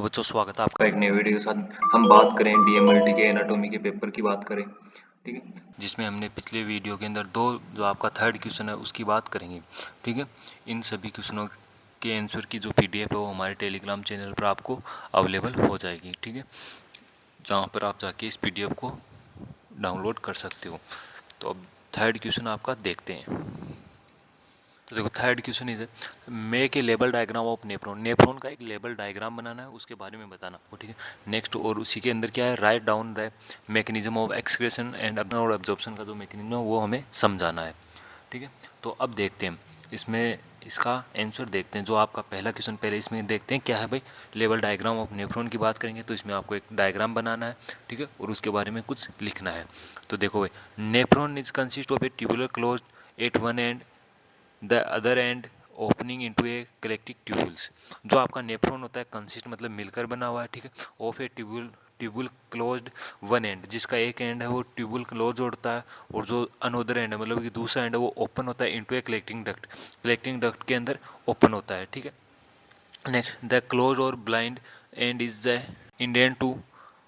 बच्चों, स्वागत है आपका एक नए वीडियो के साथ। हम बात करें डीएमएलटी के एनाटॉमी के पेपर की बात करें, ठीक है, जिसमें हमने पिछले वीडियो के अंदर दो जो आपका थर्ड क्वेश्चन है उसकी बात करेंगे। ठीक है, इन सभी क्वेश्चनों के आंसर की जो पीडीएफ है वो हमारे टेलीग्राम चैनल पर आपको अवेलेबल हो जाएगी। ठीक है, जहाँ पर आप जाके इस पीडीएफ को डाउनलोड कर सकते हो। तो अब थर्ड क्वेश्चन आपका देखते हैं। तो देखो, third question is make a label diagram of nephron. Nephron का एक लेबल डायग्राम बनाना है, उसके बारे में बताना आपको। ठीक है, नेक्स्ट, और उसी के अंदर क्या है, write down the mechanism of excretion and absorption का जो मैकेनिज्म है वो हमें समझाना है। ठीक है, तो अब देखते हैं इसमें इसका आंसर देखते हैं। जो आपका पहला क्वेश्चन, पहले इसमें देखते हैं क्या है भाई। लेवल डायग्राम ऑफ नेफ्रॉन की बात करेंगे तो इसमें आपको एक डायग्राम बनाना है। ठीक है, और उसके बारे में कुछ लिखना है। तो देखो भाई, nephron is consist of A tubular close eight one and the other and opening into a collective tubules. जो आपका नेफ्रॉन होता है, कंसिस्ट मतलब मिलकर बना हुआ है। ठीक है, of A tubule closed one and, जिसका एक एंड है वो ट्यूबुल क्लोज होता है, और जो अनोदर एंड है मतलब कि दूसरा एंड है वो ओपन होता है into a collecting duct. Collecting duct के अंदर ओपन होता है। ठीक है, नेक्स्ट, द क्लोज और blind end is the indent to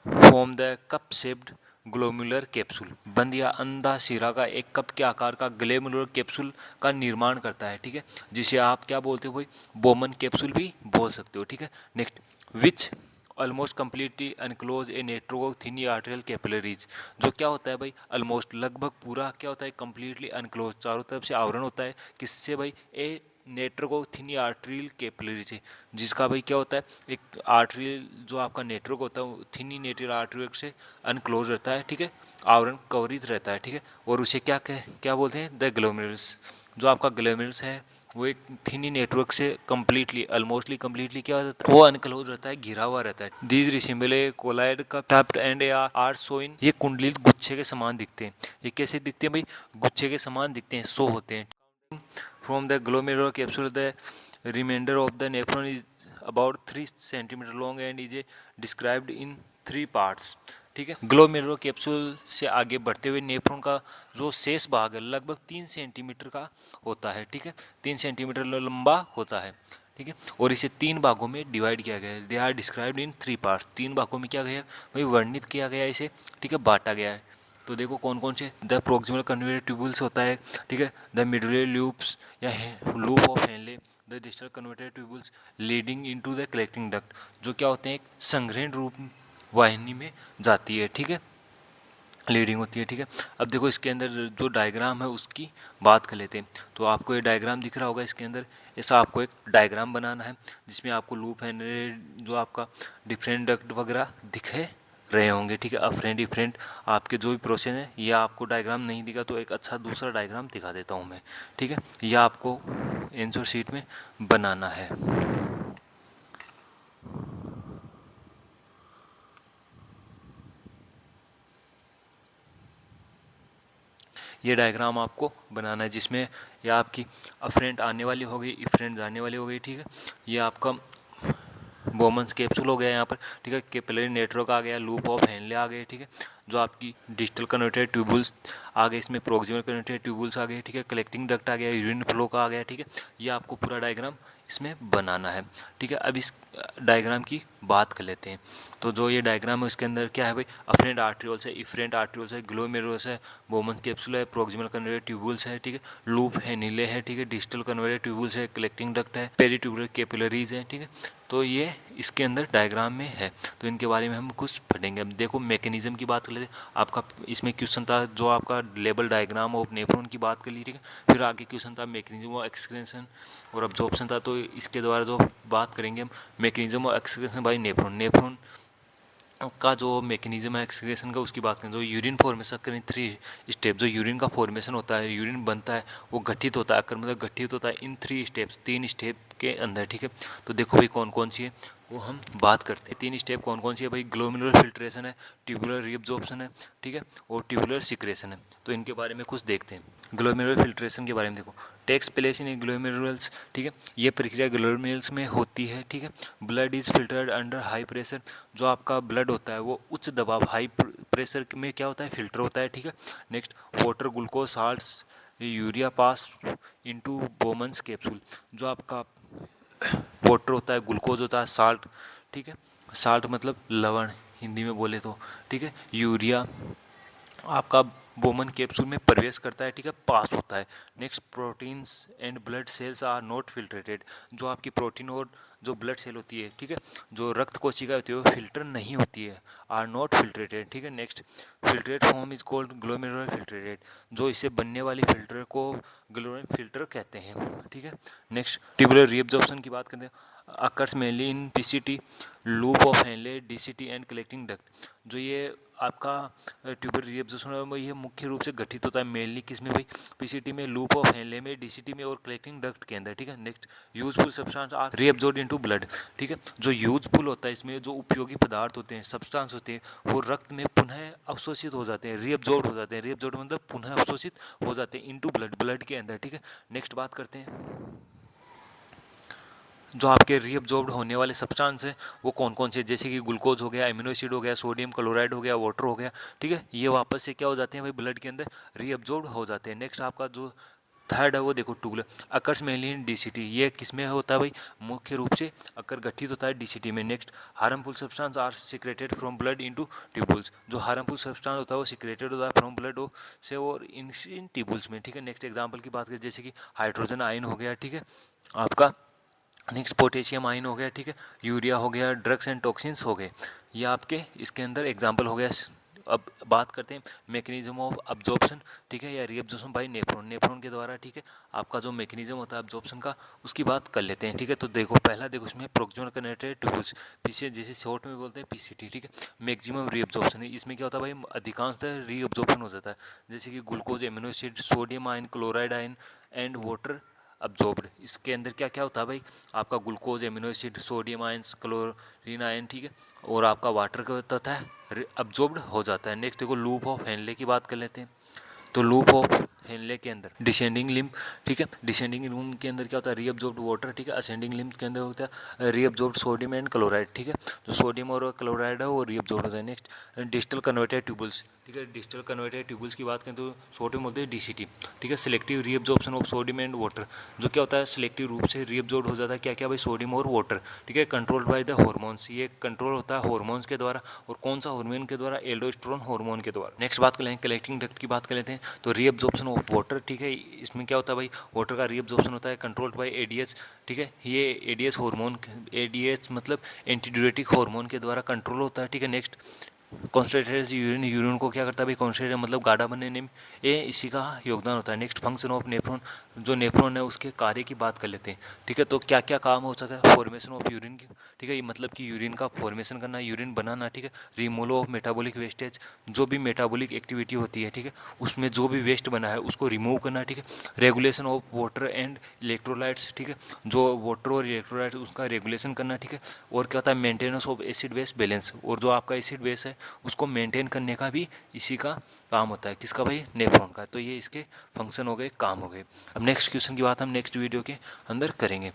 form the cup shaped glomerular capsule. बंद या अंधा सिरा का एक कप के आकार का ग्लोमुलर कैप्सूल का निर्माण करता है। ठीक है, जिसे आप क्या बोलते हो भाई, बोमन कैप्सूल भी बोल सकते हो। ठीक है, next, which almost completely enclose a network thin arterial capillaries. जो क्या होता है भाई, ऑलमोस्ट लगभग पूरा क्या होता है, कम्प्लीटली अनक्लोज, चारों तरफ से आवरण होता है। किससे भाई, ए नेट्रोक थिनी आर्टेरियल कैपिलरी से, जिसका भाई क्या होता है, एक आर्टेरियल जो आपका नेटवर्क होता है थिनी नेटरियल आर्टेरियल से अनक्लोज रहता है। ठीक है, आवरण कवरित रहता है। ठीक है, और उसे क्या बोलते हैं, द ग्लोमेरुलस। जो आपका ग्लोमेरुलस है वो एक थिनी नेटवर्क से कम्प्लीटली ऑलमोस्टली कम्प्लीटली क्या होता है, वो अनक्लोज रहता है, घिरा हुआ रहता है। दीज रिसिम्बल ए कोलाइड का टैप्ड एंड आर सोइन। ये कुंडलित गुच्छे के समान दिखते हैं। ये कैसे दिखते हैं भाई, गुच्छे के समान दिखते हैं, सो होते हैं। From the glomerular capsule, the remainder of the nephron is about 3 centimeter long and is described in 3 parts. ठीक है, ग्लोमेरुलर कैप्सूल से आगे बढ़ते हुए नेफ्रॉन का जो शेष भाग है लगभग 3 सेंटीमीटर का होता है। ठीक है, 3 सेंटीमीटर लंबा होता है। ठीक है, और इसे 3 भागों में डिवाइड किया गया है। They are described in 3 parts. 3 भागों में क्या गया भाई, वर्णित किया गया है इसे। ठीक है, बांटा गया है। तो देखो कौन कौन से, द प्रोक्सिमल कन्वेयर ट्यूबुल्स होता है। ठीक है, द मिडुलरी लूप्स या loop of Henley, the distal converter tubules leading into the collecting duct, जो क्या होते हैं एक संग्रहण रूप वाहिनी में जाती है। ठीक है, लीडिंग होती है। ठीक है, अब देखो इसके अंदर जो डायग्राम है उसकी बात कर लेते हैं। तो आपको ये डायग्राम दिख रहा होगा, इसके अंदर ऐसा आपको एक डायग्राम बनाना है जिसमें आपको लूप एंड जो आपका डिफरेंट डक्ट वगैरह दिखे रहे होंगे। ठीक है, अब डिफरेंट आपके जो भी प्रोसेस है, ये आपको डायग्राम नहीं दिखा तो एक अच्छा दूसरा डायग्राम दिखा देता हूँ मैं। ठीक है, यह आपको आंसर शीट में बनाना है। ये डायग्राम आपको बनाना है जिसमें ये आपकी अफ्रेंट आने वाली हो गई, इफ्रेंट जाने वाली हो गई। ठीक है, ये आपका बोमन्स कैप्सूल हो गया यहाँ पर। ठीक है, कैपिलरी नेटवर्क आ गया, लूप ऑफ हेनले आ गए। ठीक है, जो आपकी डिजिटल कन्वर्टेड ट्यूबुल्स आ गए, इसमें प्रोक्सिमल कन्वर्टेड ट्यूबुल्स आ गए। ठीक है, कलेक्टिंग डक्ट आ गया, यूरिन फ्लो का आ गया। ठीक है, ये आपको पूरा डायग्राम इसमें बनाना है। ठीक है, अब इस डायग्राम की बात कर लेते हैं। तो जो ये डायग्राम है उसके अंदर क्या है भाई, अफ्रेंट आर्ट्रियोल्स है, इफ्रेंट आर्ट्रियोल्स है, ग्लोमेरुलस है, बोमन कैप्सूल है, प्रोक्सिमल कन्वर्टेड ट्यूबुल्स है। ठीक है, लूप है, नीले है। ठीक है, डिजिटल कन्वर्टेड ट्यूबुल्स है, कलेक्टिंग डक्ट है, पेरीट्यूबुलर कैपिलरीज है। ठीक है, तो ये इसके अंदर डायग्राम में है। तो इनके बारे में हम कुछ पढ़ेंगे। अब देखो मैकेनिज्म की बात कर लेते हैं। आपका इसमें क्वेश्चन था जो आपका लेबल डायग्राम ऑफ नेफ्रॉन की बात कर ली। ठीक है, फिर आगे क्वेश्चन था मैकेनिज्म ऑफ एक्सक्रेशन और अब्जॉर्प्शन था। तो इसके द्वारा जो बात करेंगे हम mechanism of excretion by nephron. Nephron का जो मैकेनिज्म है एक्सक्रेशन का उसकी बात करें तो यूरिन फॉर्मेशन करें 3 स्टेप। जो यूरिन का फॉर्मेशन होता है, यूरिन बनता है, वो गठित होता है, अकर मतलब गठित होता है इन 3 स्टेप्स, 3 स्टेप के अंदर। ठीक है, तो देखो भाई कौन कौन सी है वो हम बात करते हैं। 3 स्टेप कौन कौन सी है भाई, ग्लोमेरुलर फिल्ट्रेशन है, ट्यूबुलर रीअब्जॉर्प्शन है। ठीक है, और ट्यूबुलर सिक्रेशन है। तो इनके बारे में कुछ देखते हैं। ग्लोमेरुलर फिल्ट्रेशन के बारे में देखो, टेक्स प्लेस इन ग्लोमेरुलस। ठीक है, ये प्रक्रिया ग्लोमेरुलस में होती है। ठीक है, blood is filtered under high pressure. जो आपका ब्लड होता है वो उच्च दबाव हाई प्रेशर में क्या होता है, फिल्टर होता है। ठीक है, next, water, glucose, salts, urea पास इनटू बोमन्स कैप्सूल। जो आपका वाटर होता है, ग्लूकोज होता है, साल्ट, ठीक है, साल्ट मतलब लवण हिंदी में बोले तो, ठीक है। यूरिया आपका बोमन कैप्सूल में प्रवेश करता है, ठीक है, पास होता है। Next, proteins and blood cells are not filtrated. जो आपकी प्रोटीन और जो ब्लड सेल होती है, ठीक है, जो रक्त कोशिका होती है वो फिल्टर नहीं होती है, आर नॉट फिल्ट्रेटेड, ठीक है। Next, filtrate form is called glomerular filtrated. जो इससे बनने वाली फिल्टर को ग्लोमेरुलर फिल्टर कहते हैं, ठीक है। नेक्स्ट, ट्यूबुलर रीअब्जॉर्प्शन की बात करते हैं। Occurs mainly in PCT, loop of Henley, DCT and collecting duct. जो ये आपका ट्यूबर रीअब्जॉर्प्शन है ये मुख्य रूप से गठित होता है मेनली किस में भाई, पीसीटी में, लूप ऑफ हेनले में, डीसीटी में और कलेक्टिंग डक्ट के अंदर, ठीक है। Next, useful substance are reabsorbed into blood, ठीक है। जो यूजफुल होता है इसमें जो उपयोगी पदार्थ होते हैं, सब्सटेंस होते हैं, वो रक्त में पुनः अवशोषित हो जाते हैं, रीअब्जॉर्ब हो जाते हैं। रीअब्जॉर्ब मतलब पुनः अवशोषित हो जाते हैं इनटू ब्लड, ब्लड के अंदर, ठीक है। नेक्स्ट बात करते हैं जो आपके रीअब्जॉर्ब्ड होने वाले सब्सटेंस हैं वो कौन कौन से, जैसे कि ग्लूकोज हो गया, एमिनो एसिड हो गया, सोडियम क्लोराइड हो गया, वाटर हो गया, ठीक है। ये वापस से क्या हो जाते हैं भाई, ब्लड के अंदर रीअब्जॉर्ब्ड हो जाते हैं। नेक्स्ट आपका जो थर्ड है वो देखो, ट्यूबुलर अकर्स मेनली इन डीसीटी। ये किस में होता है भाई, मुख्य रूप से अकर गठित होता है डीसीटी में। Next, harmful substance are secreted from blood into tubules. जो हार्मफुल सब्सटेंस होता है वो सिक्रेटेड होता है फ्रॉम ब्लड से और इन ट्यूबुल्स में, ठीक है। नेक्स्ट एग्जाम्पल की बात करें जैसे कि हाइड्रोजन आयन हो गया, ठीक है, आपका। नेक्स्ट, पोटेशियम आयन हो गया, ठीक है, यूरिया हो गया, ड्रग्स एंड टॉक्सिन्स हो गए, ये आपके इसके अंदर एग्जाम्पल हो गया। अब बात करते हैं मैकेनिज्म ऑफ अब्जॉर्प्शन, ठीक है, या रीअब्जॉर्प्शन बाय नेफ्रॉन, नेफ्रॉन के द्वारा, ठीक है। आपका जो मैकेनिज्म होता है अब्जॉर्प्शन का उसकी बात कर लेते हैं, ठीक है। तो देखो पहला देखो इसमें प्रोक्सिमल कनेक्टेड ट्यूबुल्स, पीछे जैसे शॉर्ट में बोलते हैं पीसीटी, ठीक है। मैक्सिमम रीअब्जॉर्प्शन है, इसमें क्या होता है भाई, अधिकांशतः रीअब्जॉर्प्शन हो जाता है, जैसे कि glucose, amino acid, sodium ion, chloride ion and water absorbed. इसके अंदर क्या क्या होता है भाई, आपका glucose, amino acid, sodium ions, chlorine ion, ठीक है, और आपका वाटर का होता है अब्जॉर्ब्ड हो जाता है। नेक्स्ट देखो लूप ऑफ हेनले की बात कर लेते हैं। तो लूप ऑफ हेनले के अंदर डिसेंडिंग लिम्ब, ठीक है, डिसेंडिंग लिम्ब के अंदर क्या होता है, रीअब्जॉर्ब्ड वाटर, ठीक है। असेंडिंग लिम्ब के अंदर होता है रीअब्जॉर्ब्ड सोडियम एंड क्लोराइड, ठीक है। जो सोडियम और क्लोराइड है वो रीअब्जॉर्ब होता है। नेक्स्ट, डिजिटल कन्वर्टेड ट्यूबल्स, ठीक है। डिजिटल कन्वर्टेड ट्यूबल्स की बात करें तो सोडियम बोलते हैं डीसीटी, ठीक है। Selective reabsorption of sodium and water, जो क्या होता है सिलेक्टिव रूप से रीअब्जॉर्ब हो जाता है क्या क्या भाई, सोडियम और वाटर, ठीक है। कंट्रोल्ड बाय द हार्मोन्स, ये कंट्रोल होता है हार्मोन्स के द्वारा, और कौन सा हार्मोन के द्वारा, एल्डोस्टेरोन हार्मोन के द्वारा। नेक्स्ट बात कर लेंगे कलेक्टिंग डक्ट की बात कर लेते हैं। तो रीअब्जॉर्प्शन ऑफ वाटर, ठीक है, इसमें क्या होता है भाई, वाटर का रीअब्जॉर्प्शन होता है कंट्रोल्ड बाय एडीएस, ठीक है। ये एडीएस हार्मोन, एडीएस मतलब एंटीड्यूरेटिक हार्मोन के द्वारा कंट्रोल होता है, ठीक है। नेक्स्ट, कॉन्सेंट्रेटेड यूरिन, यूरिन को क्या करता है भाई, कॉन्सेंट्रेटेड मतलब गाढ़ा बनने में ये इसी का योगदान होता है। नेक्स्ट, फंक्शन ऑफ नेफ्रॉन, जो नेफ्रॉन है उसके कार्य की बात कर लेते हैं, ठीक है। तो क्या क्या काम हो सकता है, फॉर्मेशन ऑफ यूरिन की, ठीक है, ये मतलब कि यूरिन का फॉर्मेशन करना, यूरिन बनाना, ठीक है। रिमूवल ऑफ मेटाबॉलिक वेस्टेज, जो भी मेटाबॉलिक एक्टिविटी होती है, ठीक है, उसमें जो भी वेस्ट बना है उसको रिमूव करना, ठीक है। Regulation of water and electrolytes, ठीक है, जो वाटर और इलेक्ट्रोलाइट्स उसका रेगुलेशन करना, ठीक है। और क्या होता है, maintenance of acid base balance, और जो आपका एसिड बेस है उसको मेंटेन करने का भी इसी का काम होता है, किसका भाई, नेफ्रॉन का। तो ये इसके फंक्शन हो गए, काम हो गए। अब नेक्स्ट क्वेश्चन की बात हम नेक्स्ट वीडियो के अंदर करेंगे।